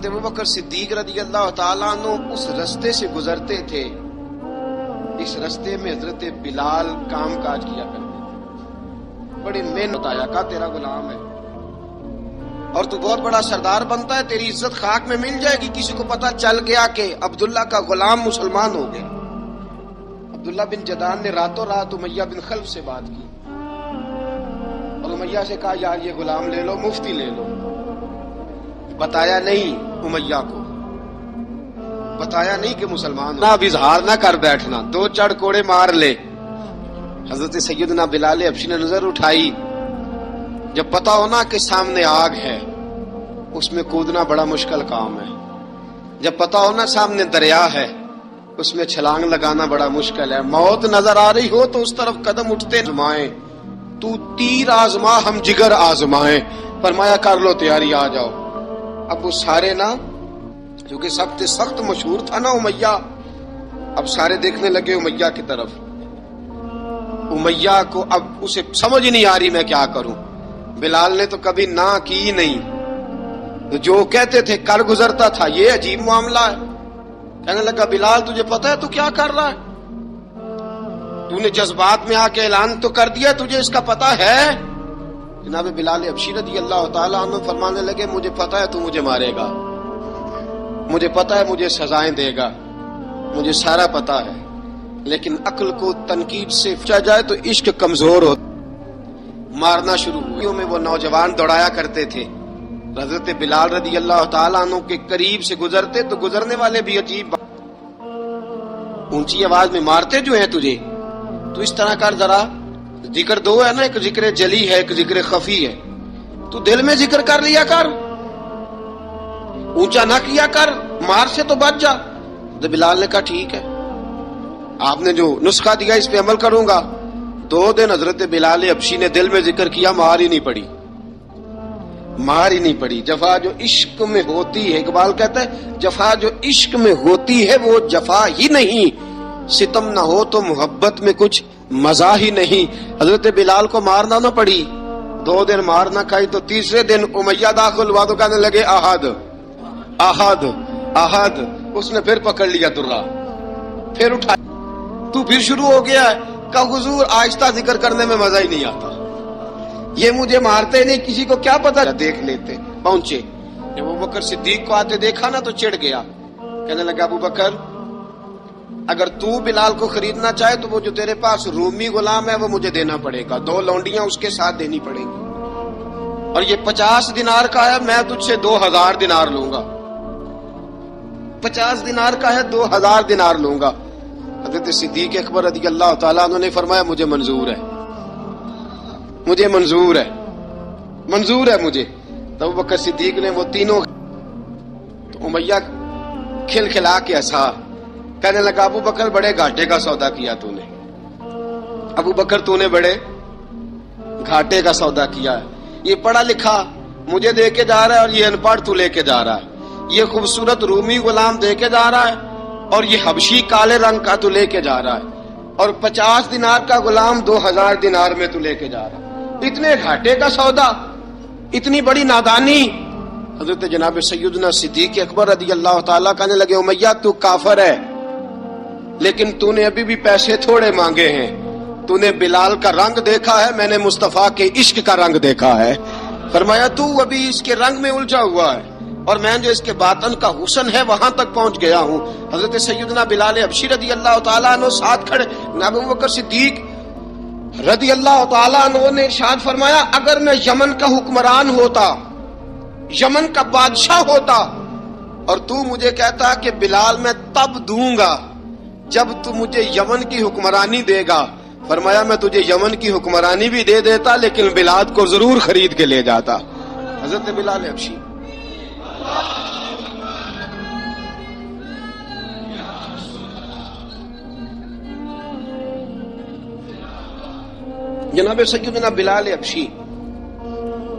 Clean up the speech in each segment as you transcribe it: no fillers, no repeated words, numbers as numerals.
ابوبکر صدیق رضی اللہ تعالیٰ عنہ اس رستے سے گزرتے تھے، اس رستے میں حضرت بلال کام کاج کیا کرتے تھے، بڑی محنت آیا کا تیرا غلام ہے اور تو بہت بڑا سردار بنتا ہے، تیری عزت خاک میں مل جائے گی۔ کسی کو پتا چل گیا کہ عبداللہ کا غلام مسلمان ہو گیا۔ عبداللہ بن جدان نے راتوں رات امیہ بن خلف سے بات کی اور امیہ سے کہا یار یہ غلام لے لو، مفتی لے لو۔ بتایا نہیں امیہ کو، بتایا نہیں کہ مسلمان ہو، اب اظہار نہ کر بیٹھنا، دو چڑ کوڑے مار لے۔ حضرت سیدنا بلال حبشی نے نظر اٹھائی، جب پتا ہونا کہ سامنے آگ ہے اس میں کودنا بڑا مشکل کام ہے، جب پتا ہونا سامنے دریا ہے اس میں چھلانگ لگانا بڑا مشکل ہے، موت نظر آ رہی ہو تو اس طرف قدم اٹھتے آزمائیں، تو تیر آزما ہم جگر آزمائیں، فرمایا کر لو تیاری آ جاؤ۔ اب وہ سارے نا جو کہ سب سے سخت مشہور تھا نا امیہ، اب سارے دیکھنے لگے امیہ کی طرف۔ امیہ کو اب اسے سمجھ نہیں آ رہی میں کیا کروں، بلال نے تو کبھی نہ کی نہیں، جو کہتے تھے کر گزرتا تھا، یہ عجیب معاملہ ہے۔ کہنے لگا بلال تجھے پتا ہے تو کیا کر رہا ہے؟ تو نے جذبات میں آ کے اعلان تو کر دیا، تجھے اس کا پتا ہے؟ جناب بلال حبشی رضی اللہ تعالیٰ عنہ فرمانے لگے مجھے پتا ہے تو مجھے مارے گا، مجھے پتا ہے مجھے سزائیں دے گا، مجھے سارا پتا ہے، لیکن عقل کو تنقید سے پوچھا جائے تو عشق کمزور ہو۔ مارنا شروع ہوئے میں وہ نوجوان دوڑایا کرتے تھے، حضرت بلال رضی اللہ تعالیٰ عنہ کے قریب سے گزرتے تو گزرنے والے بھی عجیب اونچی آواز میں مارتے جو ہیں تجھے، تو اس طرح کر ذرا، ذکر دو ہے نا، ایک ذکر جلی ہے ایک ذکر خفی ہے، تو دل میں ذکر کر لیا کر، اونچا نہ کیا کر، مار سے تو بچ جا۔ تو بلال نے کہا ٹھیک ہے، آپ نے جو نسخہ دیا اس پہ عمل کروں گا۔ 2 دن حضرت بلال حبشی نے دل میں ذکر کیا، مار ہی نہیں پڑی، مار ہی نہیں پڑی۔ جفا جو عشق میں ہوتی ہے، اقبال کہتا ہے جفا جو عشق میں ہوتی ہے وہ جفا ہی نہیں، ستم نہ ہو تو محبت میں کچھ مزہ ہی نہیں۔ حضرت بلال کو مارنا نہ پڑی، 2 دن مار نہ کھائی، تو تیسرے دن امیہ داخل ہوا تو کہنے لگے احد احد احد، اس نے پھر پکڑ لیا درہ، پھر اٹھا، تو پھر شروع ہو گیا ہے کہ حضور آہستہ ذکر کرنے میں مزہ ہی نہیں آتا، یہ مجھے مارتے نہیں، کسی کو کیا پتا دیکھ لیتے۔ پہنچے جب ابوبکر صدیق کو آتے دیکھا نا تو چڑ گیا، کہنے لگا ابوبکر اگر تو بلال کو خریدنا چاہے تو وہ جو تیرے پاس رومی غلام ہے وہ مجھے دینا پڑے گا، 2 لونڈیاں اس کے ساتھ دینی پڑیں گی، اور یہ 50 دینار کا ہے، میں تجھ سے 2000 دینار لوں گا، 50 دینار کا ہے 2000 دینار لوں گا۔ حضرت صدیق اکبر رضی اللہ تعالیٰ عنہ نے فرمایا مجھے منظور ہے، مجھے منظور ہے، منظور ہے مجھے۔ تو ابوبکر صدیق نے وہ تینوں، تو امیہ کھل کھلا کے ہنسا، کہنے لگا ابو بکر بڑے گھاٹے کا سودا کیا تو نے، ابو بکر تو نے بڑے گھاٹے کا سودا کیا ہے، یہ پڑھا لکھا مجھے دے کے جا رہا ہے اور یہ ان پڑھ تو لے کے جا رہا ہے، یہ خوبصورت رومی غلام دے کے جا رہا ہے اور یہ حبشی کالے رنگ کا تو لے کے جا رہا ہے، اور 50 دینار کا غلام 2000 دینار میں تو لے کے جا رہا ہے، اتنے گھاٹے کا سودا، اتنی بڑی نادانی۔ حضرت جناب سیدنا صدیق اکبر رضی اللہ تعالیٰ کہنے لگے امیہ تو کافر ہے، لیکن تو نے ابھی بھی پیسے تھوڑے مانگے ہیں، تو نے بلال کا رنگ دیکھا ہے، میں نے مصطفیٰ کے عشق کا رنگ دیکھا ہے، فرمایا تو ابھی اس کے رنگ میں الجھا ہوا ہے اور میں جو اس کے باطن کا حسن ہے وہاں تک پہنچ گیا ہوں۔ حضرت سیدنا بلال حبشی رضی اللہ تعالیٰ عنہ ساتھ کھڑے، ابو بکر صدیق رضی اللہ تعالیٰ عنہ نے ارشاد فرمایا اگر میں یمن کا حکمران ہوتا، یمن کا بادشاہ ہوتا، اور تو مجھے کہتا کہ بلال میں تب دوں گا جب تو مجھے یمن کی حکمرانی دے گا، فرمایا میں تجھے یمن کی حکمرانی بھی دے دیتا لیکن بلال کو ضرور خرید کے لے جاتا۔ حضرت بلال حبشی جناب سیدنا بلال حبشی،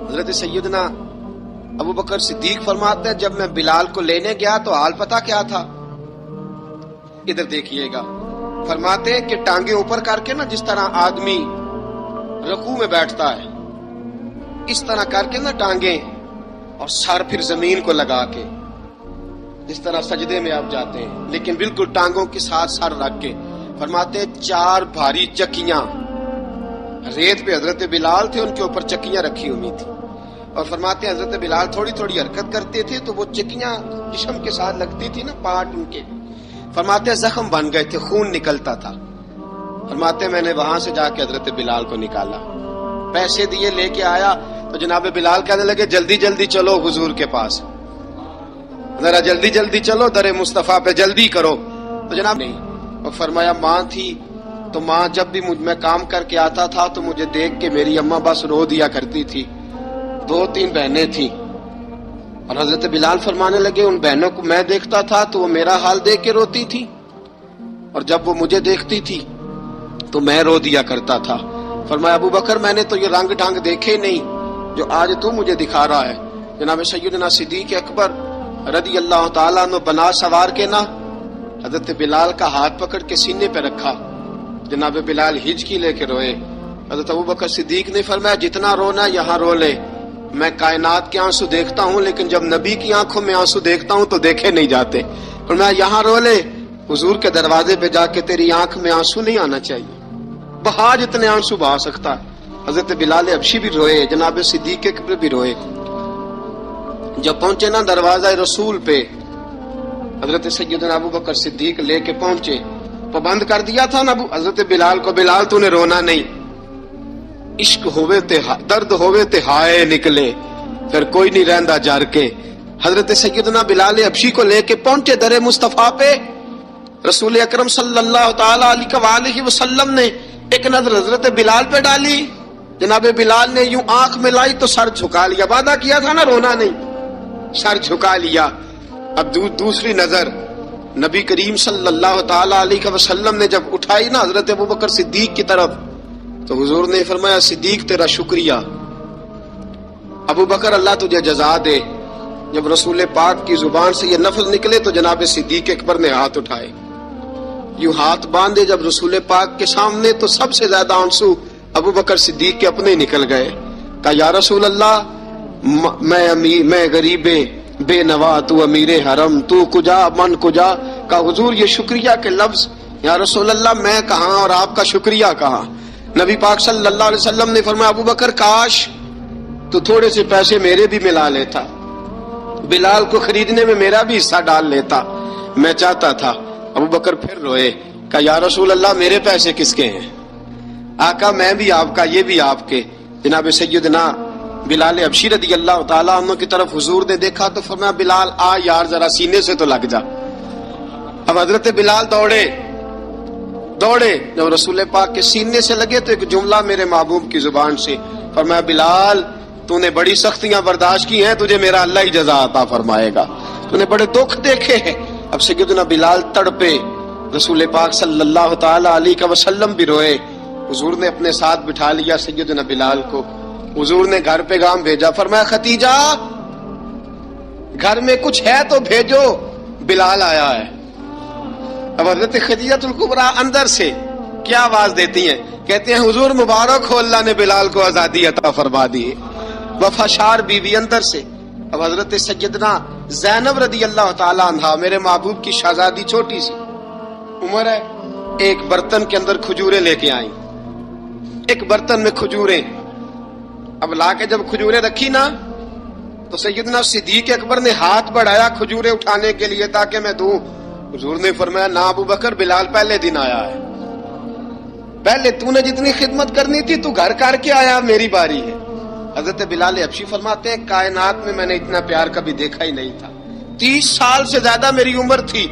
حضرت سیدنا ابو بکر صدیق فرماتے ہیں جب میں بلال کو لینے گیا تو حال پتہ کیا تھا، ادھر دیکھیے گا، فرماتے ہیں کہ ٹانگیں اوپر کر کے نا جس طرح آدمی رکوع میں بیٹھتا ہے اس طرح کر کے نا ٹانگیں، اور سر پھر زمین کو لگا کے جس طرح سجدے میں آپ جاتے ہیں، لیکن بالکل ٹانگوں کے ساتھ سر رکھ کے فرماتے ہیں 4 بھاری چکیاں ریت پہ حضرت بلال تھے، ان کے اوپر چکیاں رکھی ہوئی تھی، اور فرماتے ہیں حضرت بلال تھوڑی تھوڑی حرکت کرتے تھے تو وہ چکیاں جسم کے ساتھ لگتی تھی نا، پارٹ ان کے، فرماتے ہیں زخم بن گئے تھے، خون نکلتا تھا۔ فرماتے ہیں میں نے وہاں سے جا کے حضرت بلال کو نکالا، پیسے دیے، لے کے آیا تو جناب بلال کہنے لگے جلدی جلدی چلو حضور کے پاس، ذرا جلدی جلدی چلو در مصطفیٰ پہ جلدی کرو، تو جناب نہیں۔ اور فرمایا ماں تھی تو ماں جب بھی میں کام کر کے آتا تھا تو مجھے دیکھ کے میری اماں بس رو دیا کرتی تھی، 2-3 بہنیں تھیں، اور حضرت بلال فرمانے لگے ان بہنوں کو میں دیکھتا تھا تو وہ میرا حال دیکھ کے روتی تھی، اور جب وہ مجھے دیکھتی تھی تو میں رو دیا کرتا تھا۔ فرمایا ابو بکر میں نے تو یہ رنگ ڈھنگ دیکھے نہیں جو آج تو مجھے دکھا رہا ہے۔ جناب سیدنا صدیق اکبر رضی اللہ تعالیٰ عنہ بنا سوار کے نا حضرت بلال کا ہاتھ پکڑ کے سینے پہ رکھا، جناب بلال ہچکی لے کے روئے۔ حضرت ابو بکر صدیق نے فرمایا جتنا رونا یہاں رو لے، میں کائنات کے آنسو دیکھتا ہوں لیکن جب نبی کی آنکھوں میں آنسو دیکھتا ہوں تو دیکھے نہیں جاتے، فرمایا یہاں رو لے، حضور کے دروازے پہ جا کے تیری آنکھ میں آنسو نہیں آنا چاہیے، بہا جتنے آنسو بہا سکتا ہے۔ حضرت بلال حبشی بھی روئے، جناب صدیق اکبر بھی روئے۔ جب پہنچے نا دروازہ رسول پہ، حضرت سیدنا ابو بکر صدیق لے کے پہنچے، پابند کر دیا تھا نا حضرت بلال کو، بلال تو نے رونا نہیں، عشق ہوئے تے درد ہوئے تے ہائے نکلے، پھر کوئی نہیں رہندا جار کے۔ حضرت سیدنا بلال حبشی کو لے کے پہنچے در مصطفیٰ پہ، رسول اکرم صلی اللہ تعالی علیہ وسلم نے ایک نظر حضرت بلال پہ ڈالی، جناب بلال نے یوں آنکھ میں لائی تو سر جھکا لیا، وعدہ کیا تھا نا رونا نہیں، سر جھکا لیا۔ اب دوسری نظر نبی کریم صلی اللہ تعالی علیہ وسلم نے جب اٹھائی نا حضرت ابوبکر صدیق کی طرف، تو حضور نے فرمایا صدیق تیرا شکریہ، ابو بکر اللہ تجھے جزا دے۔ جب رسول پاک کی زبان سے یہ لفظ نکلے تو جناب صدیق اکبر نے ہاتھ اٹھائے، یوں ہاتھ باندھے جب رسول پاک کے سامنے، تو سب سے زیادہ آنسو ابو بکر صدیق کے اپنے نکل گئے۔ کہا یا رسول اللہ میں غریب بے نوا، تو امیر حرم، تو کجا من کجا۔ کہا حضور یہ شکریہ کے لفظ، یا رسول اللہ میں کہاں اور آپ کا شکریہ کہاں۔ نبی پاک صلی اللہ علیہ وسلم نے فرمایا ابو بکر کاش تو تھوڑے سے پیسے میرے بھی ملا لیتا، بلال کو خریدنے میں میرا بھی حصہ ڈال لیتا، میں چاہتا تھا۔ ابو بکر پھر روئے، کہا یا رسول اللہ میرے پیسے کس کے ہیں؟ آقا میں بھی آپ کا، یہ بھی آپ کے۔ جناب سیدنا بلال حبشی رضی اللہ تعالیٰ عنہ کی طرف حضور نے دیکھا تو فرمایا بلال آ یار ذرا سینے سے تو لگ جا۔ اب حضرت بلال دوڑے، جب رسول پاک کے سینے سے لگے تو ایک جملہ میرے محبوب کی زبان سے، فرمایا بلال تو نے بڑی سختیاں برداشت کی ہیں، تجھے میرا اللہ ہی جزا عطا فرمائے گا، تو نے بڑے دکھ دیکھے ہیں۔ اب سیدنا بلال تڑپے، رسول پاک صلی اللہ تعالی علیہ وسلم بھی روئے۔ حضور نے اپنے ساتھ بٹھا لیا سیدنا بلال کو، حضور نے گھر پیغام بھیجا، فرمایا ختیجہ گھر میں کچھ ہے تو بھیجو، بلال آیا ہے۔ اب حضرت خدیجہ الکبریٰ اندر سے کیا آواز دیتی ہیں، کہتے ہیں حضور مبارک ہو، اللہ نے بلال کو آزادی عطا فرما دی۔ وفاشار بیوی اندر سے۔ اب حضرت سیدنا زینب رضی اللہ تعالی عنہا، میرے محبوب کی شہزادی، چھوٹی سی عمر ہے، ایک برتن کے اندر کھجوریں لے کے آئیں، ایک برتن میں کھجوریں۔ اب لا کے جب کھجوریں رکھی نا تو سیدنا صدیق اکبر نے ہاتھ بڑھایا کھجوریں اٹھانے کے لیے تاکہ میں دوں۔ حضور نے فرمایا نہ ابو بکر، بلال پہلے دن آیا ہے، پہلے تو نے جتنی خدمت کرنی تھی تو گھر کر کے آیا، میری باری ہے۔ حضرت بلال حبشی فرماتے ہیں کائنات میں نے اتنا پیار کبھی دیکھا ہی نہیں تھا، 30 سال سے زیادہ میری عمر تھی،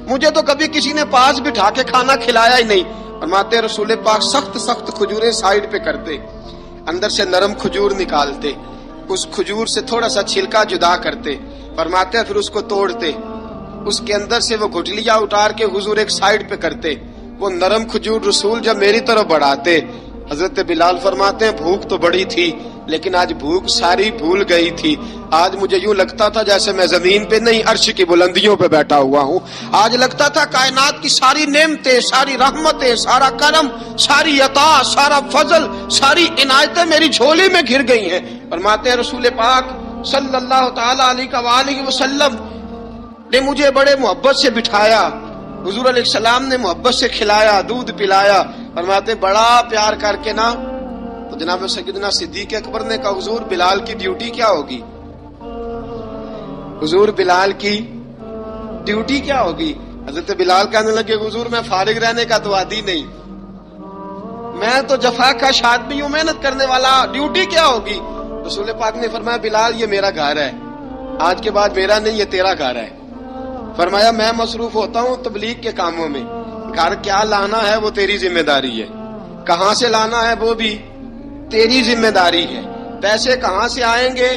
مجھے تو کبھی کسی نے پاس بٹھا کے کھانا کھلایا ہی نہیں۔ فرماتے ہیں رسول پاک سخت کھجوریں سائیڈ پہ کرتے، اندر سے نرم کھجور نکالتے، اس کھجور سے تھوڑا سا چھلکا جدا کرتے، فرماتے ہیں پھر اس کو توڑتے، اس کے اندر سے وہ گٹلیاں اتار کے حضور ایک سائیڈ پہ کرتے، وہ نرم کھجور رسول جب میری طرف بڑھاتے۔ حضرت بلال فرماتے ہیں بھوک تو بڑی تھی لیکن آج بھوک ساری بھول گئی تھی، آج مجھے یوں لگتا تھا جیسے میں زمین پہ نہیں عرش کی بلندیوں پہ بیٹھا ہوا ہوں، آج لگتا تھا کائنات کی ساری نعمتیں، ساری رحمتیں، سارا کرم، ساری عطا، سارا فضل، ساری عنایتیں میری جھولی میں گھر گئی ہیں۔ فرماتے ہیں رسول پاک صلی اللہ تعالی علیہ وسلم نے مجھے بڑے محبت سے بٹھایا، حضور علیہ السلام نے محبت سے کھلایا، دودھ پلایا، فرماتے بڑا پیار کر کے نا، تو جناب سیدنا صدیق اکبر نے کہا حضور بلال کی ڈیوٹی کیا ہوگی؟ حضور بلال کی ڈیوٹی کیا ہوگی؟ حضرت بلال کہنے لگے حضور میں فارغ رہنے کا تو عادی نہیں، میں تو جفا کا آدمی ہوں، محنت کرنے والا، ڈیوٹی کیا ہوگی؟ رسول پاک نے فرمایا بلال یہ میرا گھر ہے، آج کے بعد میرا نہیں، یہ تیرا گھر ہے۔ فرمایا میں مصروف ہوتا ہوں تبلیغ کے کاموں میں، گھر کیا لانا ہے وہ تیری ذمہ داری ہے، کہاں سے لانا ہے وہ بھی تیری ذمہ داری ہے، پیسے کہاں سے آئیں گے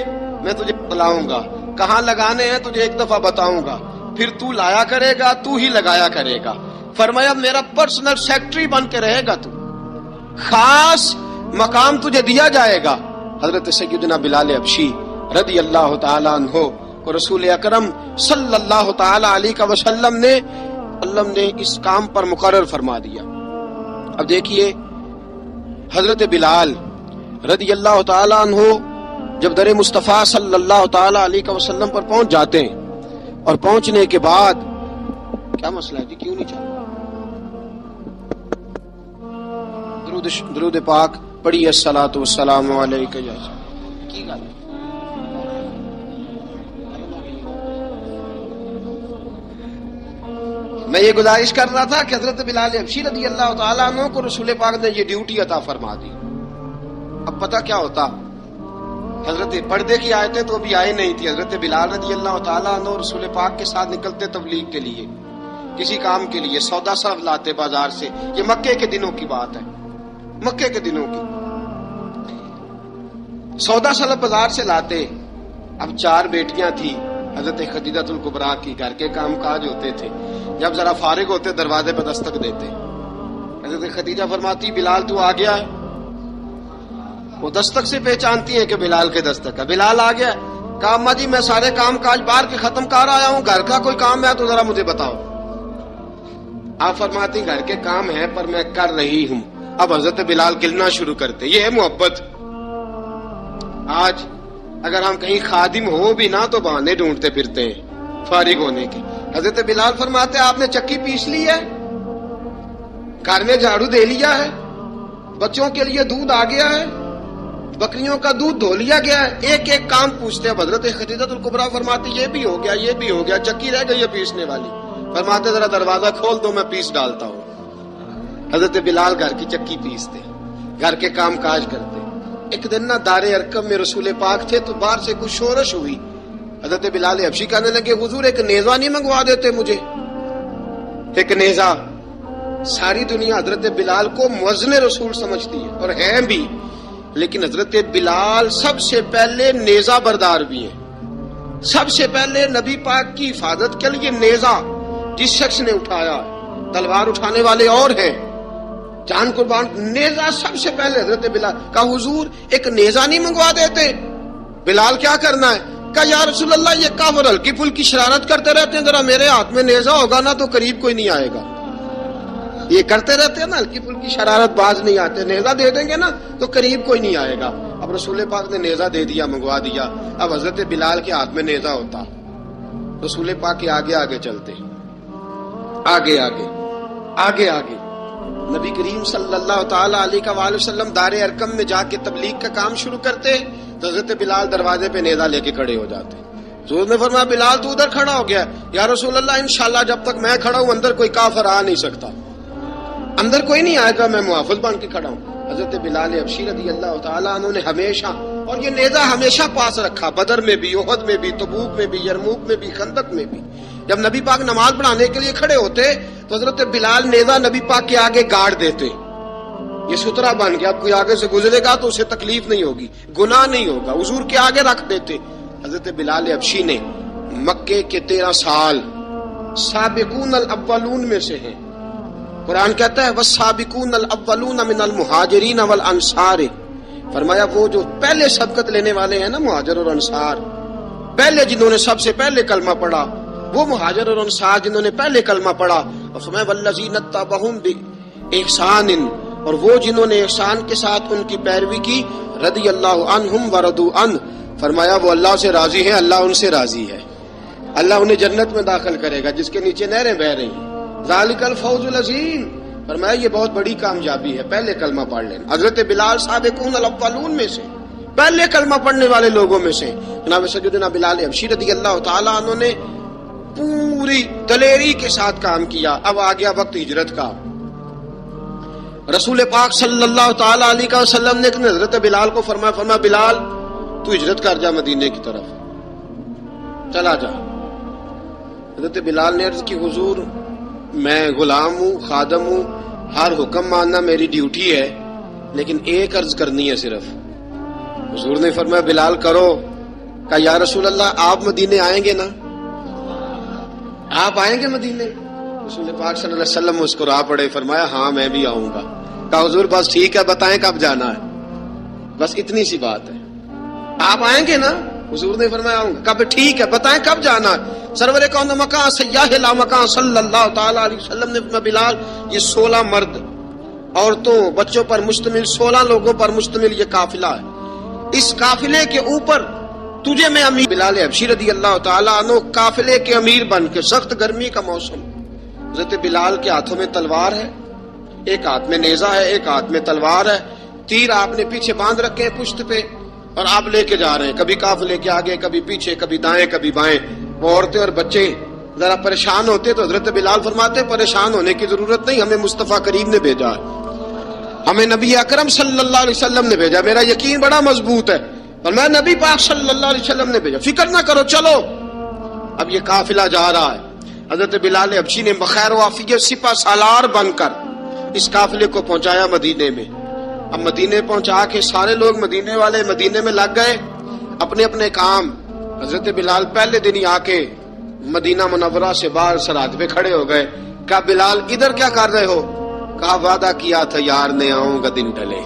میں تجھے بتلاؤں گا، کہاں لگانے ہیں تجھے ایک دفعہ بتاؤں گا، پھر تو لایا کرے گا، تو ہی لگایا کرے گا۔ فرمایا میرا پرسنل سیکٹری بن کے رہے گا، تو خاص مقام تجھے دیا جائے گا۔ حضرت سیدنا بلال حبشی رضی اللہ تعالی عنہ کو رسول اکرم صلی اللہ تعالی علیہ وسلم نے اس کام پر مقرر فرما دیا۔ اب دیکھیے حضرت بلال رضی اللہ تعالی عنہ جب در مصطفیٰ صلی اللہ تعالی علیہ وسلم پر پہنچ جاتے ہیں، اور پہنچنے کے بعد کیا مسئلہ ہے جی، کیوں نہیں چل درود پاک پڑھیے الصلاۃ والسلام علیک یا کی گل میں یہ گزارش کر رہا تھا کہ حضرت بلال حبشی رضی اللہ تعالیٰ عنہ کو رسول پاک نے یہ ڈیوٹی عطا فرما دی۔ اب پتہ کیا ہوتا، حضرت پردے کی آیتیں تو ابھی آئی نہیں تھی، حضرت بلال رضی اللہ تعالیٰ عنہ رسول پاک کے ساتھ نکلتے تبلیغ کے لیے، کسی کام کے لیے، سودا سب لاتے بازار سے، یہ مکے کے دنوں کی بات ہے، مکے کے دنوں کی سودا سلب بازار سے لاتے۔ اب 4 بیٹیاں تھی حضرت خدیجہ الکبریٰ کی، گھر کے کام کاج ہوتے تھے، جب ذرا فارغ ہوتے دروازے پہ دستک دیتے، حضرت خدیجہ فرماتی بلال تو آ گیا ہے، وہ دستک سے پہچانتی ہیں کہ بلال کے دستک ہے، بلال آ گیا، کہا اماں جی میں سارے کام کاج باہر کے ختم کر آیا ہوں، گھر کا کوئی کام ہے تو ذرا مجھے بتاؤ۔ آپ فرماتی گھر کے کام ہیں پر میں کر رہی ہوں۔ اب حضرت بلال گلنا شروع کرتے، یہ ہے محبت۔ آج اگر ہم کہیں خادم ہو بھی نہ تو بہانے ڈھونڈتے پھرتے ہیں فارغ ہونے کے۔ حضرت بلال فرماتے آپ نے چکی پیس لی ہے، گھر میں جھاڑو دے لیا ہے، بچوں کے لیے دودھ آ گیا ہے، بکریوں کا دودھ دھو لیا گیا ہے، ایک ایک کام پوچھتے ہیں۔ حضرت خدیجہ الکبریٰ فرماتی یہ بھی ہو گیا، یہ بھی ہو گیا، چکی رہ گئی ہے پیسنے والی۔ فرماتے ذرا دروازہ کھول دو میں پیس ڈالتا ہوں۔ حضرت بلال گھر کی چکی پیستے، گھر کے کام کاج کرتے۔ ایک دن نہ دار ارقم میں رسول پاک تھے تو باہر سے کچھ شورش ہوئی، حضرت بلال حبشی کہنے لگے حضور ایک نیزہ نہیں منگوا دیتے مجھے؟ ایک نیزہ۔ ساری دنیا حضرت بلال کو مؤذن رسول سمجھتی ہے اور ہیں بھی، لیکن حضرت بلال سب سے پہلے نیزہ بردار بھی ہیں۔ سب سے پہلے نبی پاک کی حفاظت کے لیے نیزہ جس شخص نے اٹھایا، تلوار اٹھانے والے اور ہیں، جان قربان، نیزہ سب سے پہلے حضرت بلال کا حضور ایک نیزہ نہیں منگوا دیتے؟ بلال کیا کرنا ہے؟ کہا یا رسول اللہ یہ کافر ہلکی پھلکی شرارت کرتے رہتے ہیں، ذرا میرے ہاتھ میں نیزہ ہوگا نا تو قریب کوئی نہیں آئے گا۔ یہ کرتے رہتے ہیں نا ہلکی پھلکی شرارت، باز نہیں آتے، نیزہ دے دیں گے نا تو قریب کوئی نہیں آئے گا۔ اب رسول پاک نے نیزہ دے دیا، منگوا دیا۔ اب حضرت بلال کے ہاتھ میں نیزہ ہوتا، رسول پاک کے آگے آگے چلتے، آگے آگے آگے آگے نبی کریم صلی اللہ تعالی علیہ وآلہ وسلم دار ارقم میں جا کے تبلیغ کا کام شروع کرتے تو حضرت بلال دروازے پہ نیزہ لے کے کھڑے ہو جاتے۔ حضور نے فرمایا بلال تو ادھر کھڑا ہو گیا۔ یا رسول اللہ انشاءاللہ جب تک میں کھڑا ہوں اندر کوئی کافر آ نہیں سکتا، اندر کوئی نہیں آئے گا، میں محافظ بن کے کھڑا ہوں۔ حضرت بلال حبشی رضی اللہ تعالیٰ عنہ نے ہمیشہ، اور یہ نیزہ ہمیشہ پاس رکھا، بدر میں بھی، احد میں بھی، تبوک میں بھی، یرموک میں بھی، خندق میں بھی۔ جب نبی پاک نماز پڑھانے کے لیے کھڑے ہوتے تو حضرت بلال نیزہ نبی پاک کے آگے گاڑ دیتے، یہ سترا بن گیا، اب کوئی آگے سے گزرے گا تو اسے تکلیف نہیں ہوگی، گناہ نہیں ہوگا، حضور کے آگے رکھ دیتے۔ حضرت بلال حبشی نے مکے کے 13 سال سابقون الاولون میں سے ہیں۔ قرآن کہتا ہے والسابقون الاولون من المہاجرین والانصار، فرمایا وہ جو پہلے سبقت لینے والے ہیں نا مہاجر اور انصار، پہلے جنہوں نے سب سے پہلے کلمہ پڑھا، وہ مہاجر اور انصار جنہوں نے پہلے کلمہ پڑھا، اور فرمایا والذین اتبعوہم بإحسان، اور وہ جنہوں نے احسان کے ساتھ ان کی پیروی کی، رضی اللہ عنہم ورضوا عنہ، فرمایا وہ اللہ سے راضی ہیں، اللہ ان سے راضی ہے۔ اللہ انہیں جنت میں داخل کرے گا جس کے نیچے نہریں بہ رہی ہیں. ذالک الفوز العظیم. فرمایا یہ بہت بڑی کامیابی ہے. پہلے کلمہ پڑھ لینا. حضرت بلال سابقون الاولون میں سے، پہلے کلمہ پڑھنے والے لوگوں میں سے جناب سیدنا بلال حبشی رضی اللہ تعالیٰ عنہ نے پوری دلیری کے ساتھ کام کیا. اب آ گیا وقت ہجرت کا. رسول پاک صلی اللہ تعالی علیہ وسلم نے حضرت بلال کو فرمایا بلال تو ہجرت کر جا مدینے کی طرف، چلا جا. حضرت بلال نے عرض کی حضور میں غلام ہوں، خادم ہوں، ہر حکم ماننا میری ڈیوٹی ہے، لیکن ایک عرض کرنی ہے صرف. حضور نے فرمایا بلال کرو. کہا یا رسول اللہ آپ مدینے آئیں گے نا؟ آپ آئیں گے مدینے؟ رسول پاک صلی اللہ علیہ وسلم مسکرا پڑے. فرمایا ہاں میں بھی آؤں گا. کہا حضور بس ٹھیک ہے، بتائیں کب جانا ہے، بس اتنی سی بات ہے. آپ آئیں گے نا؟ حضور نے فرمایا آؤں گا. کہا ٹھیک ہے، بتائیں کب جانا ہے. سرور کون مکان سیاح لا مکان صلی اللہ تعالی علیہ وسلم نے فرمایا بلال یہ 16 مرد عورتوں بچوں پر مشتمل 16 لوگوں پر مشتمل یہ قافلہ ہے. اس قافلے کے اوپر تجھے میں امیر. بلال حبشی رضی اللہ تعالیٰ عنہ قافلے کے امیر بن کے، سخت گرمی کا موسم، حضرت بلال کے ہاتھوں میں تلوار ہے، ایک ہاتھ میں نیزہ ہے، ایک ہاتھ میں تلوار ہے. تیر آپ نے پیچھے باندھ رکھے ہیں پشت پہ اور آپ لے کے جا رہے ہیں، کبھی قافلے کے آگے، کبھی پیچھے، کبھی دائیں کبھی بائیں. وہ عورتیں اور بچے ذرا پریشان ہوتے تو حضرت بلال فرماتے پریشان ہونے کی ضرورت نہیں، ہمیں مصطفیٰ کریم نے بھیجا ہے، ہمیں نبی اکرم صلی اللہ علیہ وسلم نے بھیجا. میرا یقین بڑا مضبوط ہے اور میں نبی پاک صلی اللہ علیہ وسلم نے بھیجا، فکر نہ کرو چلو. اب یہ قافلہ جا رہا ہے. حضرت بلال حبشی نے بخیر و عافیت سپہ سالار بن کر اس قافلے کو پہنچایا مدینے میں. اب مدینے پہنچا کے سارے لوگ مدینے والے مدینے میں لگ گئے اپنے اپنے کام. حضرت بلال پہلے دن ہی آ کے مدینہ منورہ سے باہر سرحد پہ کھڑے ہو گئے. کہا بلال ادھر کیا کر رہے ہو؟ کہا وعدہ کیا تھا یار نے آؤں گا دن ڈھلے.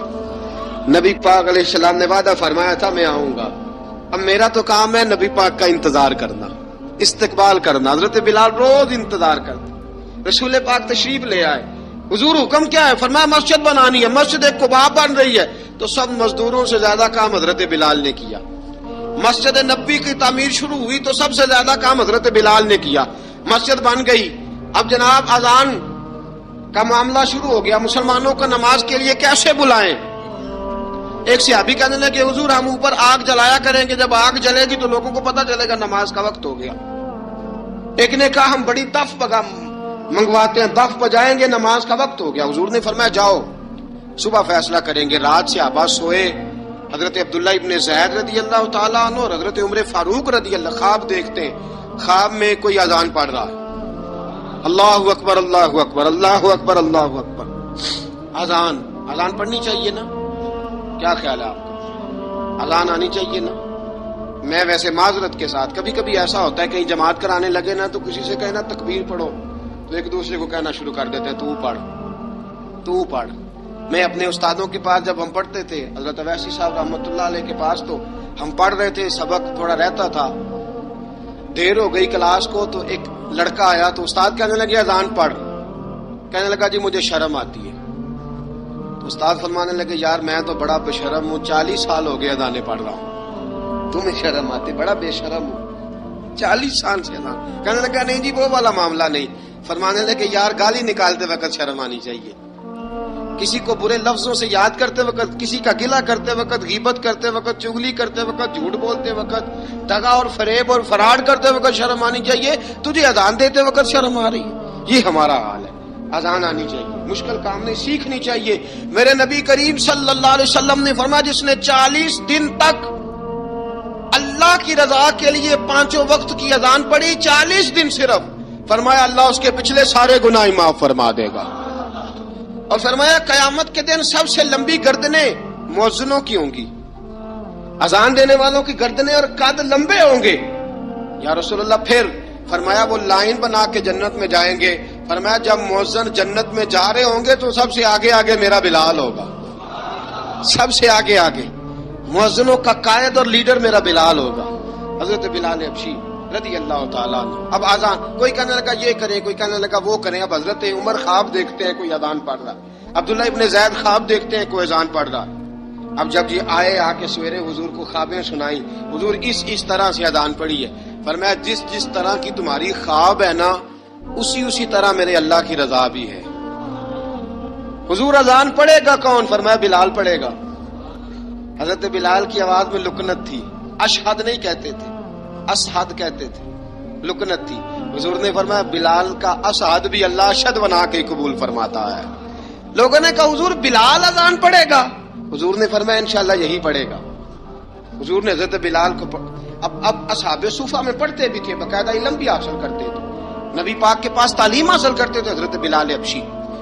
نبی پاک علیہ السلام نے وعدہ فرمایا تھا میں آؤں گا. اب میرا تو کام ہے نبی پاک کا انتظار کرنا، استقبال کرنا. حضرت بلال روز انتظار کرتے. رسول پاک تشریف لے آئے. حضور حکم کیا ہے؟ فرمایا مسجد بنانی ہے. مسجد قباء بن رہی ہے. تو سب مزدوروں سے زیادہ کام حضرت بلال نے کیا. مسجد نبی کی تعمیر شروع ہوئی تو سب سے زیادہ کام حضرت بلال نے کیا. مسجد بن گئی. اب جناب اذان کا معاملہ شروع ہو گیا. مسلمانوں کو نماز کے لیے کیسے بلائیں؟ ایک صحابی کہنے لگے حضور ہم اوپر آگ جلایا کریں گے، جب آگ جلے گی تو لوگوں کو پتہ چلے گا نماز کا وقت ہو گیا. ایک نے کہا ہم بڑی دف منگواتے ہیں، دف بجائیں گے، نماز کا وقت ہو گیا. حضور نے فرمایا جاؤ صبح فیصلہ کریں گے. رات سے صحابہ سوئے. حضرت عبداللہ ابن زید رضی اللہ تعالیٰ عنہ اور حضرت عمر فاروق رضی اللہ خواب دیکھتے ہیں. خواب میں کوئی اذان پڑھ رہا ہے، اللہ اکبر اللہ اکبر اللہ اکبر اللہ اکبر. اذان پڑھنی چاہیے نا؟ کیا خیال ہے آپ کا؟ اذان آنی چاہیے نا؟ میں ویسے معذرت کے ساتھ کبھی کبھی ایسا ہوتا ہے کہیں جماعت کرانے لگے نا تو کسی سے کہنا تکبیر پڑھو تو ایک دوسرے کو کہنا شروع کر دیتے ہیں تو پڑھ. میں اپنے استادوں کے پاس جب ہم پڑھتے تھے حضرت ویسی صاحب رحمۃ اللہ علیہ کے پاس، تو ہم پڑھ رہے تھے، سبق تھوڑا رہتا تھا، دیر ہو گئی کلاس کو تو ایک لڑکا آیا تو استاد کہنے لگے اذان پڑھ. کہنے لگا جی مجھے شرم آتی ہے. تو استاد فرمانے لگے یار میں تو بڑا بے شرم ہوں، 40 سال ہو گئے اذانیں پڑھ رہا ہوں، تمہیں شرم آتی؟ بڑا بے شرم ہوں، 40 سال سے اذان. کہنے لگا نہیں جی وہ والا معاملہ نہیں. فرمانے لگے یار گالی نکالتے وقت شرم آنی چاہیے، کسی کو برے لفظوں سے یاد کرتے وقت، کسی کا گلہ کرتے وقت، غیبت کرتے وقت، چغلی کرتے وقت، جھوٹ بولتے وقت، دغا اور فریب اور فراڈ کرتے وقت شرم آنی چاہیے. تجھے اذان دیتے وقت شرم آ رہی ہے، یہ ہمارا حال ہے. اذان آنی چاہیے، مشکل کام نہیں، سیکھنی چاہیے. میرے نبی کریم صلی اللہ علیہ وسلم نے فرمایا جس نے 40 دن تک اللہ کی رضا کے لیے 5 وقت کی اذان پڑھی، 40 دن صرف، فرمایا اللہ اس کے پچھلے سارے گناہ معاف فرما دے گا. اور فرمایا قیامت کے دن سب سے لمبی گردنیں مؤذنوں کی ہوں گی، اذان دینے والوں کی گردنیں اور قد لمبے ہوں گے. یا رسول اللہ پھر؟ فرمایا وہ لائن بنا کے جنت میں جائیں گے. فرمایا جب مؤذن جنت میں جا رہے ہوں گے تو سب سے آگے آگے میرا بلال ہوگا، سب سے آگے آگے مؤذنوں کا قائد اور لیڈر میرا بلال ہوگا، حضرت بلال حبشی رضی اللہ تعالیٰ عنہ. اب اذان کوئی کہنے لگا یہ کریں، کوئی کہنے لگا وہ کریں. اب حضرت عمر خواب دیکھتے ہیں کوئی اذان پڑھ رہا، عبداللہ ابن زید خواب دیکھتے ہیں کوئی اذان پڑھ رہا. اب جب یہ آئے آ کے سویرے حضور کو خوابیں سنائی، حضور اس طرح سے اذان پڑھی ہے، فرمایا جس طرح کی تمہاری خواب ہے نا اسی طرح میرے اللہ کی رضا بھی ہے۔ حضور اذان پڑھے گا کون؟ فرمایا بلال پڑھے گا۔ حضرت بلال کی آواز میں لکنت تھی، اشہد نہیں کہتے تھے، اشہد کہتے تھے، لکنت تھی۔ حضور نے فرمایا بلال کا اشہد بھی اللہ اشہد بنا کے قبول فرماتا ہے۔ لوگوں نے کہا حضور بلال اذان پڑھے گا؟ حضور نے فرمایا انشاءاللہ یہی پڑھے گا۔ حضور نے حضرت بلال کو اب اصحاب صوفہ میں پڑھتے بھی تھے، باقاعدہ علم بھی حاصل کرتے تھے، نبی پاک کے پاس تعلیم حاصل کرتے تھے حضرت بلال حبشی۔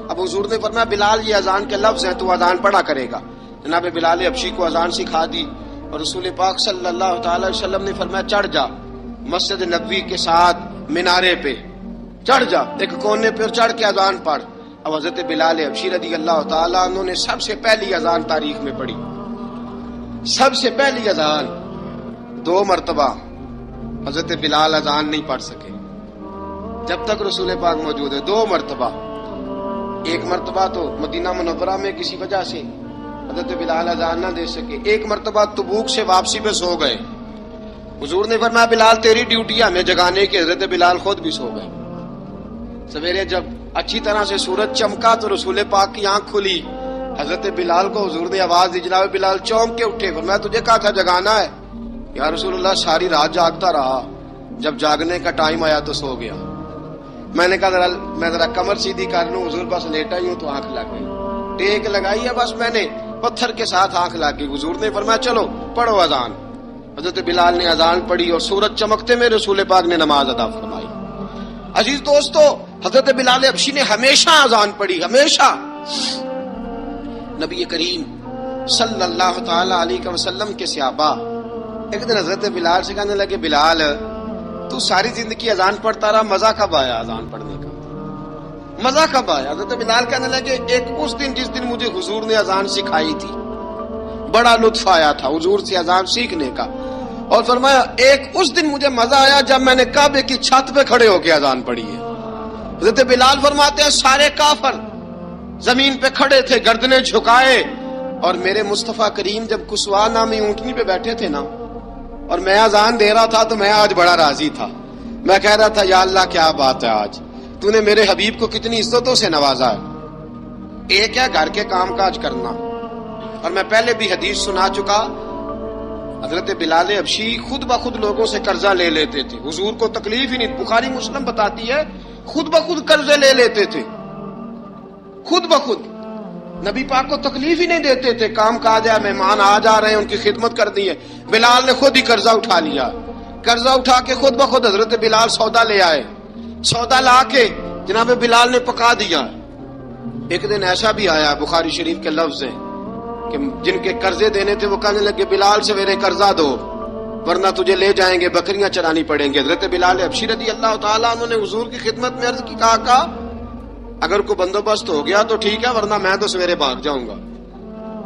اب حضور نے فرمایا بلال یہ اذان کے لفظ ہیں تو اذان پڑھا کرے گا۔ جناب بلال حبشی کو اذان سکھا دی اور رسول پاک صلی اللہ تعالی وسلم نے فرمایا چڑھ جا مسجد نبوی کے ساتھ مینارے پہ، چڑھ جا ایک کونے پہ اور چڑھ کے اذان پڑھ۔ اب حضرت بلال حبشی رضی اللہ تعالیٰ عنہ نے سب سے پہلی اذان تاریخ میں پڑھی، سب سے پہلی اذان 2 مرتبہ حضرت بلال اذان نہیں پڑھ سکے جب تک رسول پاک موجود ہے، 2 مرتبہ۔ ایک مرتبہ تو مدینہ منورہ میں کسی وجہ سے حضرت بلال اذان نہ دے سکے، ایک مرتبہ تبوک سے واپسی پہ سو گئے۔ حضور نے فرمایا بلال تیری ڈیوٹی ہے ہمیں جگانے کی، حضرت بلال خود بھی سو گئے۔ سویرے جب اچھی طرح سے سورج چمکا تو رسول پاک کی آنکھ کھلی، حضرت بلال کو حضور نے آواز دی، جناب بلال چونک کے اٹھے، فرمایا تجھے کہا تھا جگانا ہے؟ یا رسول اللہ ساری رات جاگتا رہا، جب جاگنے کا ٹائم آیا تو سو گیا۔ میں نے کہا میں ذرا کمر سیدھی کر لوں، حضور بس لیٹا ہی ہوں تو آنکھ لگ گئی، ٹیک لگائی ہے بس میں نے، پتھر کے ساتھ آنکھ لگ گئی۔ حضور نے فرمایا چلو پڑھو اذان۔ حضرت بلال نے اذان پڑھی اور سورج چمکتے میں رسول پاک نے نماز ادا فرمائی۔ عزیز دوستو حضرت بلال حبشی نے ہمیشہ اذان پڑھی، ہمیشہ۔ نبی کریم صلی اللہ تعالی علیہ وسلم کے صحابہ ایک دن حضرت بلال سے کہنے لگے بلال تو ساری زندگی اذان پڑھتا رہا، مزہ کب آیا اذان پڑھنے کا؟ مزہ کب آیا؟ حضرت بلال کہنے لگے ایک اس دن جس دن مجھے حضور نے اذان سکھائی تھی، بڑا لطف آیا تھا حضور سے اذان سیکھنے کا، اور فرمایا ایک اس دن مجھے مزہ آیا جب میں نے کعبے کی چھت پہ کھڑے ہو کے اذان پڑھی ہے۔ حضرت بلال فرماتے ہیں سارے کافر زمین پہ کھڑے تھے گردنیں جھکائے، اور میرے مصطفیٰ کریم جب کسوا نامی اونٹنی پہ بیٹھے تھے نا اور میں اذان دے رہا تھا تو میں آج بڑا راضی تھا، میں کہہ رہا تھا یا اللہ کیا بات ہے، آج تو نے میرے حبیب کو کتنی عزتوں سے نوازا ہے۔ ایک ہے گھر کے کام کاج کرنا، اور میں پہلے بھی حدیث سنا چکا، حضرت بلال حبشی خود بخود لوگوں سے قرضہ لے لیتے تھے، حضور کو تکلیف ہی نہیں، بخاری مسلم بتاتی ہے خود بخود قرضے لے لیتے تھے، خود بخود نبی پاک کو تکلیف ہی نہیں دیتے تھے، کام کاج ہے مہمان آ جا رہے ہیں ان کی خدمت کرنی ہے، بلال نے خود ہی قرضہ اٹھا لیا، قرضہ اٹھا کے خود بخود حضرت بلال سودا لے آئے، سودا لا کے جناب بلال نے پکا دیا۔ ایک دن ایسا بھی آیا بخاری شریف کے لفظ ہیں کہ جن کے قرضے دینے تھے وہ کہنے لگے بلال سے میرے قرضہ دو ورنہ تجھے لے جائیں گے، بکریاں چرانی پڑیں گے۔ حضرت بلال حبشی رضی اللہ تعالیٰ عنہ نے حضور کی خدمت میں عرض کی، کہا اگر کوئی بندوبست ہو گیا تو ٹھیک ہے ورنہ میں تو سویرے بھاگ جاؤں گا،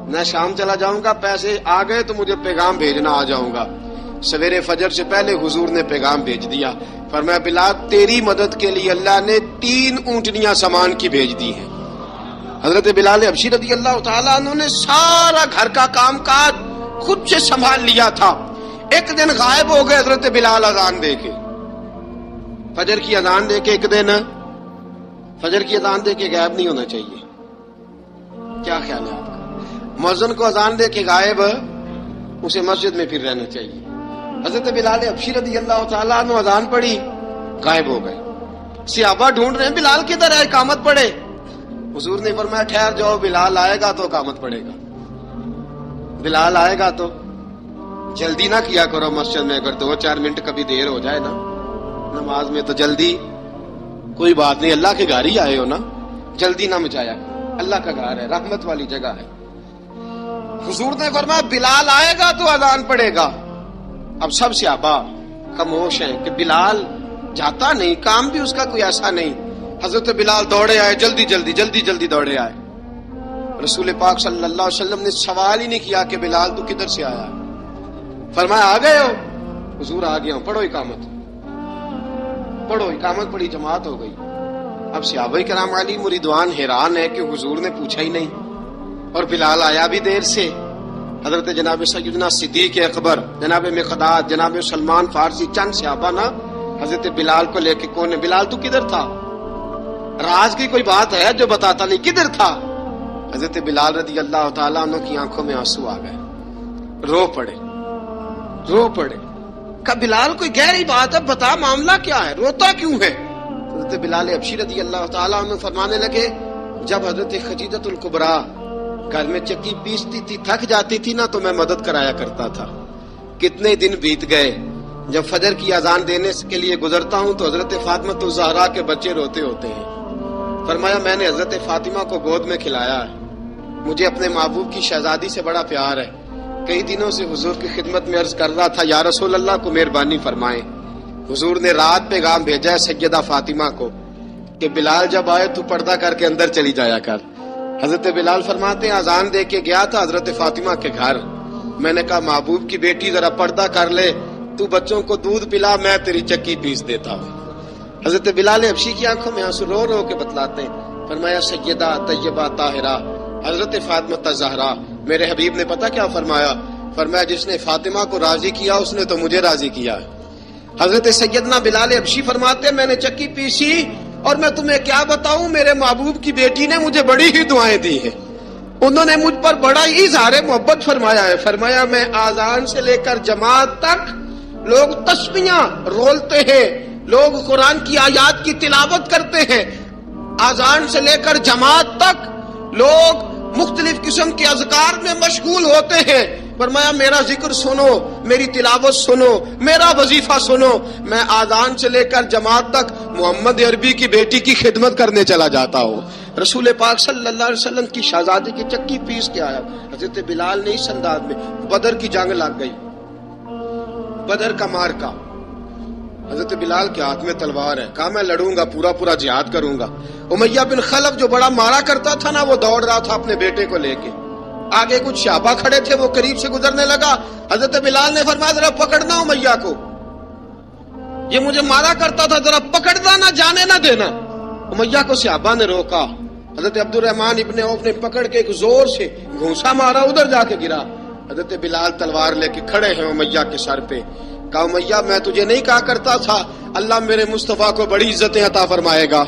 میں شام چلا جاؤں گا، پیسے آ گئے تو مجھے پیغام بھیجنا آ جاؤں گا۔ سویرے فجر سے پہلے حضور نے پیغام بھیج دیا، فرمایا بلال تیری مدد کے لیے اللہ نے 3 اونٹنیاں سامان کی بھیج دی ہیں۔ حضرت بلال حبشی رضی اللہ تعالیٰ عنہ نے سارا گھر کا کام کاج خود سے سنبھال لیا تھا، ایک دن غائب ہو گئے حضرت بلال اذان دے کے، فجر کی اذان دے کے، ایک دن فجر کی اذان دے کے غائب نہیں ہونا چاہیے، کیا خیال ہے آپ کا؟ مؤذن کو اذان دے کے غائب اسے مسجد میں پھر رہنا چاہیے۔ حضرت بلال حبشی رضی اللہ تعالیٰ عنہ اذان پڑھی، غائب ہو گئے، صحابہ ڈھونڈ رہے ہیں بلال کدھر ہے، اقامت پڑھے۔ حضور نے فرمایا ٹھہر جاؤ، بلال آئے گا تو اقامت پڑھے گا، بلال آئے گا تو جلدی نہ کیا کرو مسجد میں، اگر 2-4 منٹ کبھی دیر ہو جائے نا نماز میں تو جلدی کوئی بات نہیں، اللہ کے گھر ہی آئے ہو نا، جلدی نہ مچایا، اللہ کا گھر ہے، رحمت والی جگہ ہے۔ حضور نے فرمایا بلال آئے گا تو اذان پڑھے گا۔ اب سب صحابہ خاموش ہیں کہ بلال جاتا نہیں، کام بھی اس کا کوئی ایسا نہیں۔ حضرت بلال دوڑے آئے، جلدی جلدی جلدی جلدی دوڑے آئے۔ رسول پاک صلی اللہ علیہ وسلم نے سوال ہی نہیں کیا کہ بلال تو کدھر سے آیا، فرمایا آ گئے ہو؟ حضور آ گیا ہوں، پڑھو اقامت، پڑھو اقامت پڑھی، جماعت ہو گئی۔ اب صحابہ کرام علیہم رضوان حیران ہے کہ حضور نے پوچھا ہی نہیں اور بلال آیا بھی دیر سے، حضرت جناب سیدنا صدیق اکبر، جناب مقداد، جناب سلمان فارسی، چند صحابہ نا حضرت بلال کو لے کے کون ہے بلال تو کدھر تھا؟ راز کی کوئی بات ہے جو بتاتا نہیں، کدھر تھا؟ حضرت بلال رضی اللہ تعالیٰ عنہ کی آنکھوں میں آنسو آ گئے، رو پڑے۔ کہا بلال کوئی گہری بات ہے، بتا معاملہ کیا ہے، روتا کیوں ہے؟ حضرت بلال حبشی رضی اللہ تعالیٰ عنہ فرمانے لگے جب حضرت خدیجۃ الکبریٰ گھر میں چکی پیستی تھی، تھک جاتی تھی نا تو میں مدد کرایا کرتا تھا۔ کتنے دن بیت گئے، جب فجر کی اذان دینے کے لیے گزرتا ہوں تو حضرت فاطمہ الزہرا کے بچے روتے ہوتے ہیں۔ فرمایا میں نے حضرت فاطمہ کو گود میں کھلایا ہے، مجھے اپنے محبوب کی شہزادی سے بڑا پیار ہے۔ کئی دنوں سے حضور کی خدمت میں عرض کر رہا تھا یا رسول اللہ کو مہربانی فرمائیں۔ حضور نے رات پیغام بھیجا ہے سیدہ فاطمہ کو کہ بلال جب آئے تو پردہ کر کے اندر چلی جایا کر۔ حضرت بلال فرماتے ہیں اذان دے کے گیا تھا حضرت فاطمہ کے گھر، میں نے کہا محبوب کی بیٹی ذرا پردہ کر لے، تو بچوں کو دودھ پلا، میں تیری چکی پیس دیتا ہوں۔ حضرت بلال حبشی کی آنکھوں میں آنسو رو رو کے بتلاتے ہیں۔ فرمایا سیدہ طیبہ طاہرہ حضرت فاطمہ الزہرا، میرے حبیب نے پتہ کیا فرمایا؟ فرمایا جس نے فاطمہ کو راضی کیا اس نے تو مجھے راضی کیا۔ حضرت سیدنا بلال حبشی فرماتے ہیں میں نے چکی پیسی اور میں تمہیں کیا بتاؤں، میرے محبوب کی بیٹی نے مجھے بڑی ہی دعائیں دی ہیں، انہوں نے مجھ پر بڑا ہی اظہار محبت فرمایا ہے۔ فرمایا میں آذان سے لے کر جماعت تک لوگ تسبیحاں رولتے ہیں، لوگ قرآن کی آیات کی تلاوت کرتے ہیں، آذان سے لے کر جماعت تک لوگ مختلف قسم کے اذکار میں مشغول ہوتے ہیں۔ فرمایا میرا ذکر سنو، میری تلاوت سنو، میرا وظیفہ سنو، میں آذان سے لے کر جماعت تک محمد عربی کی بیٹی کی خدمت کرنے چلا جاتا ہوں۔ رسول پاک صلی اللہ علیہ وسلم کی شہزادی کی چکی پیس کے آیا۔ حضرت بلال نے اس انداز میں، بدر کی جنگ لگ گئی، بدر کا مارکا، حضرت بلال کے ہاتھ میں تلوار ہے، کہا میں لڑوں گا، پورا جہاد کروں گا۔ امیہ بن خلف جو بڑا مارا کرتا تھا نا وہ دوڑ رہا تھا اپنے بیٹے کو لے کے، آگے کچھ صحابہ کھڑے تھے، وہ قریب سے گزرنے لگا، حضرت بلال نے فرمایا ذرا پکڑنا امیہ کو، یہ مجھے مارا کرتا تھا، ذرا پکڑنا، نہ جانے نہ دینا۔ امیہ کو صحابہ نے روکا، حضرت عبد الرحمن ابن عوف نے پکڑ کے ایک زور سے گھونسا مارا، ادھر جا کے گرا۔ حضرت بلال تلوار لے کے کھڑے ہیں امیہ کے سر پہ۔ کہا امیہ میں تجھے نہیں کہا کرتا تھا اللہ میرے مصطفیٰ کو بڑی عزتیں عطا فرمائے گا؟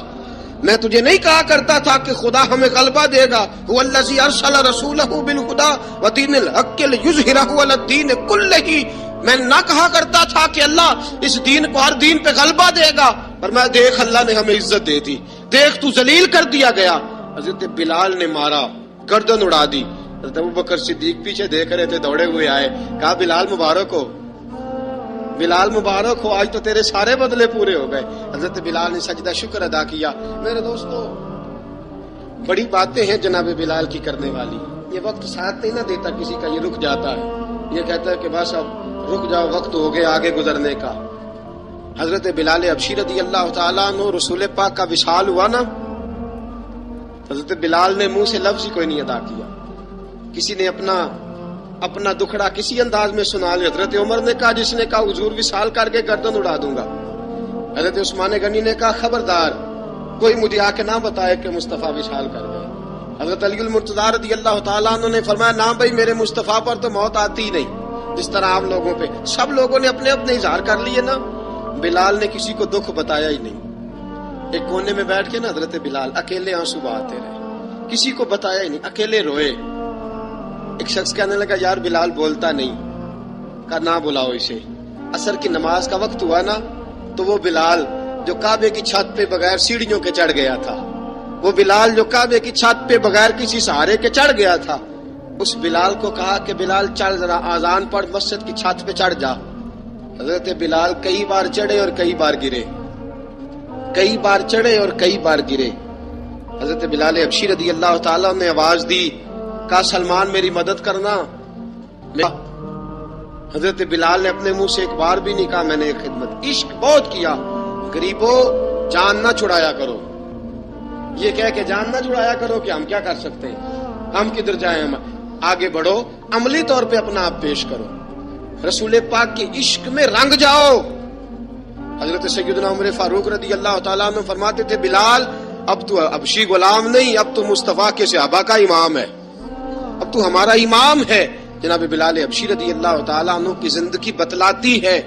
میں تجھے نہیں کہا کرتا تھا کہ خدا ہمیں غلبہ دے گا؟ هو الذی ارسل رسولہ بالہدی ودین الحق لیظہرہ علی الدین کلہ، میں نہ کہا کرتا تھا کہ اللہ اس دین کو ہر دین پہ غلبہ دے گا، پر میں دیکھ اللہ نے ہمیں عزت دے دی، دیکھ تو ذلیل کر دیا گیا۔ حضرت بلال نے مارا، گردن اڑا دی۔ حضرت ابوبکر صدیق پیچھے دیکھ رہے تھے، دوڑے ہوئے آئے، کہا بلال مبارک ہو، بلال مبارک ہو، آج تو تیرے سارے بدلے پورے ہو گئے۔ حضرت بلال نے سجدہ شکر ادا کیا۔ میرے دوستو بڑی باتیں ہیں جناب بلال کی کرنے والی، یہ وقت ساتھ نہیں نہ دیتا کسی کا، یہ رک جاتا ہے، یہ کہتا ہے کہ بس اب رک جاؤ، وقت ہو گیا آگے گزرنے کا۔ حضرت بلال حبشی رضی اللہ تعالیٰ عنہ رسول پاک کا وصال ہوا نا، حضرت بلال نے منہ سے لفظ ہی کوئی نہیں ادا کیا، کسی نے اپنا دکھڑا کسی انداز میں سنا لیا۔ حضرت عمر نے کہا، جس نے کہا حضور وصال کر کے گردن اڑا دوں گا۔ حضرت عثمان غنی نے کہا خبردار کوئی مجھے آ کے نہ بتائے کہ مصطفیٰ وصال کر گئے۔ حضرت علی المرتضیٰ رضی اللہ تعالیٰ عنہ نے فرمایا نہ بھائی میرے مصطفیٰ پر تو موت آتی ہی نہیں، جس طرح آپ لوگوں پہ سب لوگوں نے اپنے اپنے اظہار کر لیے نا، بلال نے کسی کو دکھ بتایا ہی نہیں۔ ایک کونے میں بیٹھ کے نا حضرت بلال اکیلے آنسو بہاتے رہے، کسی کو بتایا ہی نہیں، اکیلے روئے۔ ایک شخص کہنے لگا یار بلال بولتا نہیں، کہا نہ بلاؤ اسے۔ عصر کی نماز کا وقت ہوا نا تو وہ بلال جو کعبے کی چھت پہ بغیر سیڑھیوں کے چڑھ گیا تھا، وہ بلال جو کعبے کی چھت پہ بغیر کسی سہارے کے چڑھ گیا تھا، اس بلال کو کہا کہ بلال چل ذرا آذان پڑھ، مسجد کی چھت پہ چڑھ جا۔ حضرت بلال کئی بار چڑھے اور کئی بار گرے، کئی بار چڑھے اور کئی بار گرے۔ حضرت بلال حبشی رضی اللہ تعالیٰ نے آواز دی، کہا سلمان میری مدد کرنا۔ حضرت بلال نے اپنے منہ سے ایک بار بھی نہیں کہا میں نے ایک خدمت، عشق بہت کیا۔ غریبوں جان نہ چھڑایا کرو، یہ کہہ کے جان نہ چھڑایا کرو کہ ہم کیا کر سکتے ہیں، ہم کدھر جائیں، ہم آگے بڑھو، عملی طور پہ اپنا آپ پیش کرو، رسول پاک کے عشق میں رنگ جاؤ۔ حضرت سیدنا عمر فاروق رضی اللہ تعالیٰ عنہ فرماتے تھے بلال اب تو حبشی غلام نہیں، اب تو مصطفیٰ کے صحابہ کا امام ہے، اب تو ہمارا امام ہے، جناب بلال حبشی رضی اللہ تعالیٰ عنہ کی زندگی بتلاتی ہے